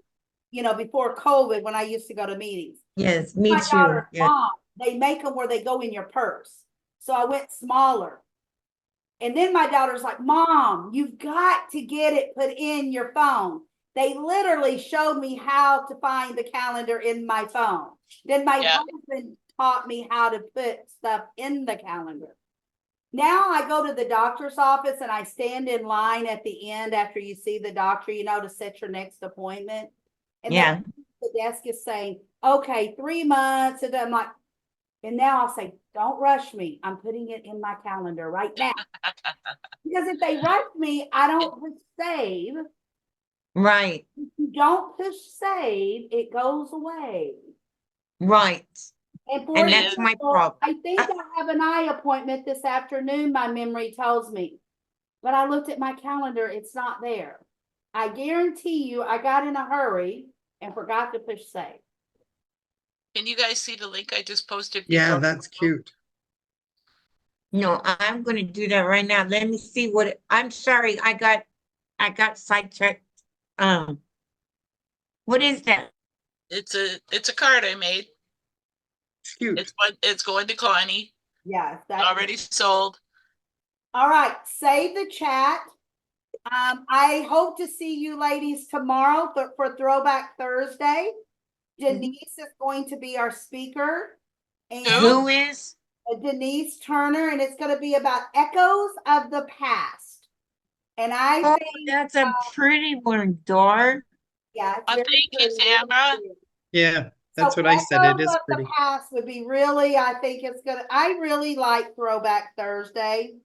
you know, before COVID, when I used to go to meetings. Yes, me My too. daughter's Yeah. mom, they make them where they go in your purse. So I went smaller. And then my daughter's like, Mom, you've got to get it put in your phone. They literally showed me how to find the calendar in my phone. Then my Yeah. husband taught me how to put stuff in the calendar. Now I go to the doctor's office and I stand in line at the end after you see the doctor, you know, to set your next appointment. And Yeah. the desk is saying, okay, 3 months. And I'm like, and now I'll say, don't rush me. I'm putting it in my calendar right now. Because if they rush me, I don't push save. Right. If you don't push save, it goes away. Right. And for And that's my example, problem. I think I have an eye appointment this afternoon, my memory tells me. But I looked at my calendar, it's not there. I guarantee you, I got in a hurry and forgot to push save. Can you guys see the link I just posted? Yeah, before? that's cute. No, I'm gonna do that right now. Let me see I'm sorry, I got sidetracked. What is that? It's a card I made. It's cute. It's going to Connie. Yes, Already sold. all right. Save the chat. I hope to see you ladies tomorrow for Throwback Thursday. Denise is going to be our speaker. And Who is? Denise Turner, and it's going to be about echoes of the past. And I Oh, think that's a pretty one, dark. yeah, it's Oh, very thank you, pretty, really Tamara. pretty. Yeah, that's So what I said. It echoes is of the pretty. past would be really, I think it's gonna. I really like Throwback Thursday.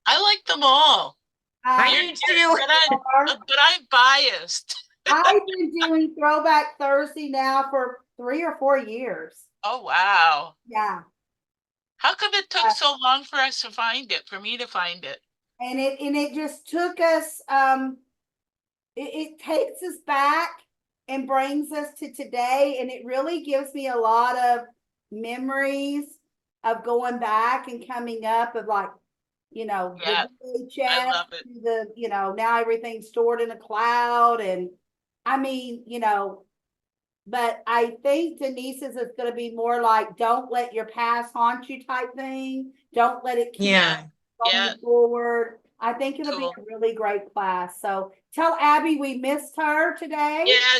I like them all. I Um, do too. But I'm biased. I've been doing Throwback Thursday now for 3 or 4 years. Oh, wow. Yeah, How come it took so long for us to find it, for me to find it? and it just took us. It takes us back and brings us to today, and it really gives me a lot of memories of going back and coming up of like, you know, Yeah, the I VHS, love it. the, you know, now everything's stored in a cloud. And I mean, you know, but I think Denise's is going to be more like, don't let your past haunt you type thing. Don't let it keep Yeah. going Yeah. forward. I think it'll be Cool. a really great class. So tell Abby we missed her today. Yeah,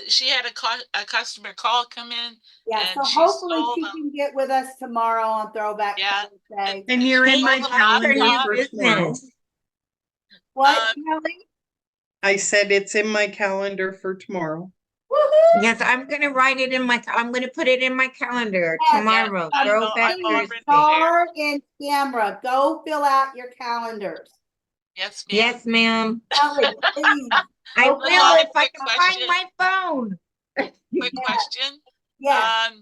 she had a customer call come in. Yeah, And so she hopefully sold she them. can get with us tomorrow on Throwback Yeah. Thursday. And you're in Hey, my well, calendar New for tomorrow. business. What, Um, Kelly? I said it's in my calendar for tomorrow. Woohoo! Yes, I'm gonna put it in my calendar Yes. tomorrow. I know, Throwback I'm already Thursday. Star and camera, go fill out your calendars. Yes, ma'am. Yes, ma'am. Kelly, please. I go will fill out if I quick can question. find my phone. Quick question. Yes,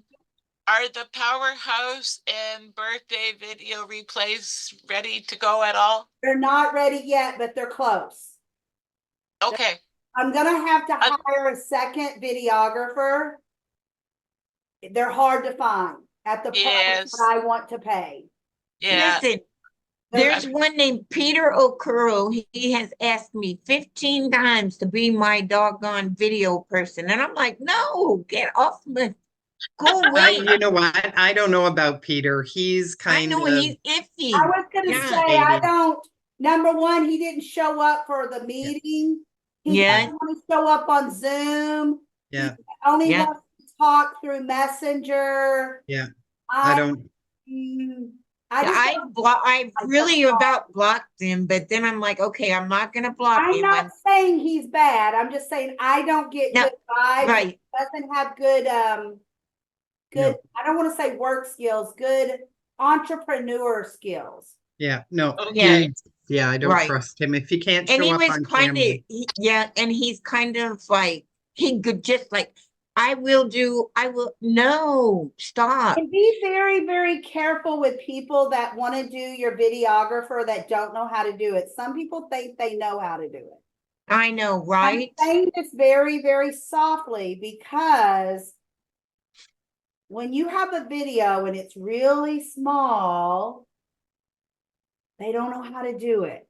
Are the Powerhouse and birthday video replays ready to go at all? they're not ready yet, but they're close. Okay. I'm gonna have to hire a second videographer. They're hard to find at the price Yes. that I want to pay. Yeah. Listen, there's one named Peter Okuro. He has asked me 15 times to be my doggone video person. And I'm like, no, get off me. Go away. You know what? I don't know about Peter. He's I kind know of he's iffy. I was gonna Yeah. say, I Maybe. don't, number one, he didn't show up for the meeting. He Yeah. doesn't want to show up on Zoom. Yeah, He only Yeah. wants to talk through Messenger. yeah. I don't. I just I really about blocked him, but then I'm like, okay, I'm not gonna block I'm him. not saying he's bad. I'm just saying I don't get No, good vibes. right. He doesn't have good No. I don't want to say work skills, good entrepreneur skills. Yeah, no. Okay. Yeah, I don't Right. trust him. If he can't And show he up was on kind camera. of, yeah, and he's kind of like, he could just like, no, stop. And be very, very careful with people that want to do your videographer that don't know how to do it. Some people think they know how to do it. I know, I'm right? saying this very, very softly because when you have a video and it's really small, they don't know how to do it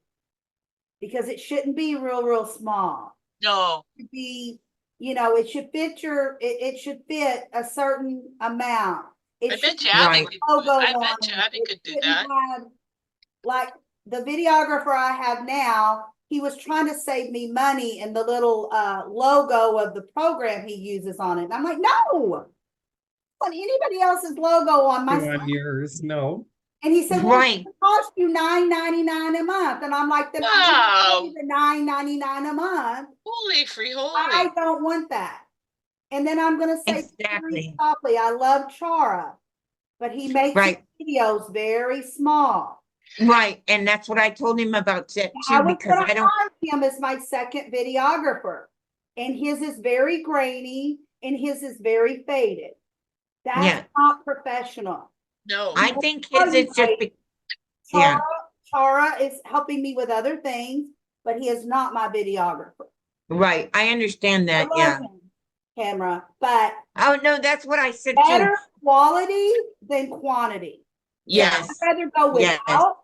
because it shouldn't be real small. No, It should be, it should fit it should fit a certain amount. It I bet shouldn't you have Abby Right. could, a logo I on bet you it. Abby It could do shouldn't that. have, like the videographer I have now, he was trying to save me money in the little logo of the program he uses on it. And I'm like, no, I don't want anybody else's logo on my Do stuff. on yours, no. And he said, well, Right. it cost you $9.99 a month. And I'm like, then Wow. I'm the $9.99 a month. Holy free I holy. don't want that. And then I'm gonna say very Exactly. softly, I love Chara, but he makes his Right. videos very small. Right. And that's what I told him about that I too, was because gonna I don't, hire him as my second videographer. And his is very grainy and his is very faded. That's yeah, not professional. No. I think his is just, yeah, Chara is helping me with other things, but he is not my videographer. right. I understand I that. love Yeah. him, camera, but Oh, no, that's what I said too. better quality than quantity. Yes. I'd rather go Yes. without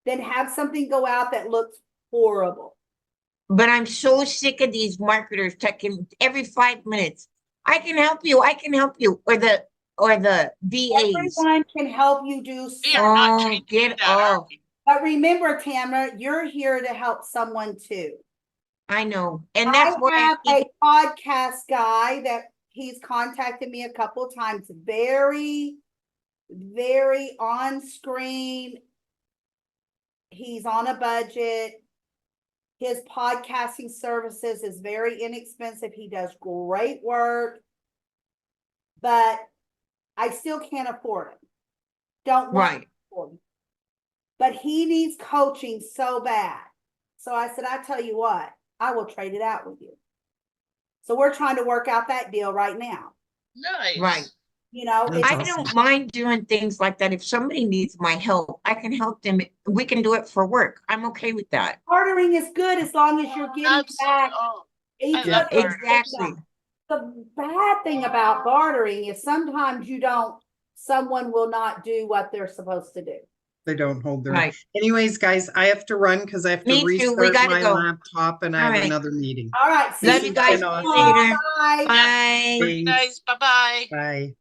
than have something go out that looks horrible. But I'm so sick of these marketers checking every 5 minutes. I can help you. I can help you. Or the VAs. Everyone can help you do We are not Oh, trained to do get that, are off. we? but remember, Tamara, you're here to help someone too. I know. And that's I what I have keep, a podcast guy that he's contacted me a couple of times, very, very on screen. He's on a budget. His podcasting services is very inexpensive. He does great work, but I still can't afford it. Don't want right. to afford it. But he needs coaching so bad. So I said, I tell you what, I will trade it out with you. So we're trying to work out that deal right now. Nice. Right. That's I awesome. don't mind doing things like that. If somebody needs my help, I can help them. We can do it for work. I'm okay with that. Bartering is good as long as you're getting back Absolutely. Oh, each I love other. Exactly. The bad thing about bartering is sometimes someone will not do what they're supposed to do. They don't hold their. Right. Anyways, guys, I have to run because I have to Me too. We restart gotta my go. laptop and I All have right. another meeting. All right. See Love you you guys. guys See you tomorrow. later. Bye. Bye. guys. Bye-bye. Bye.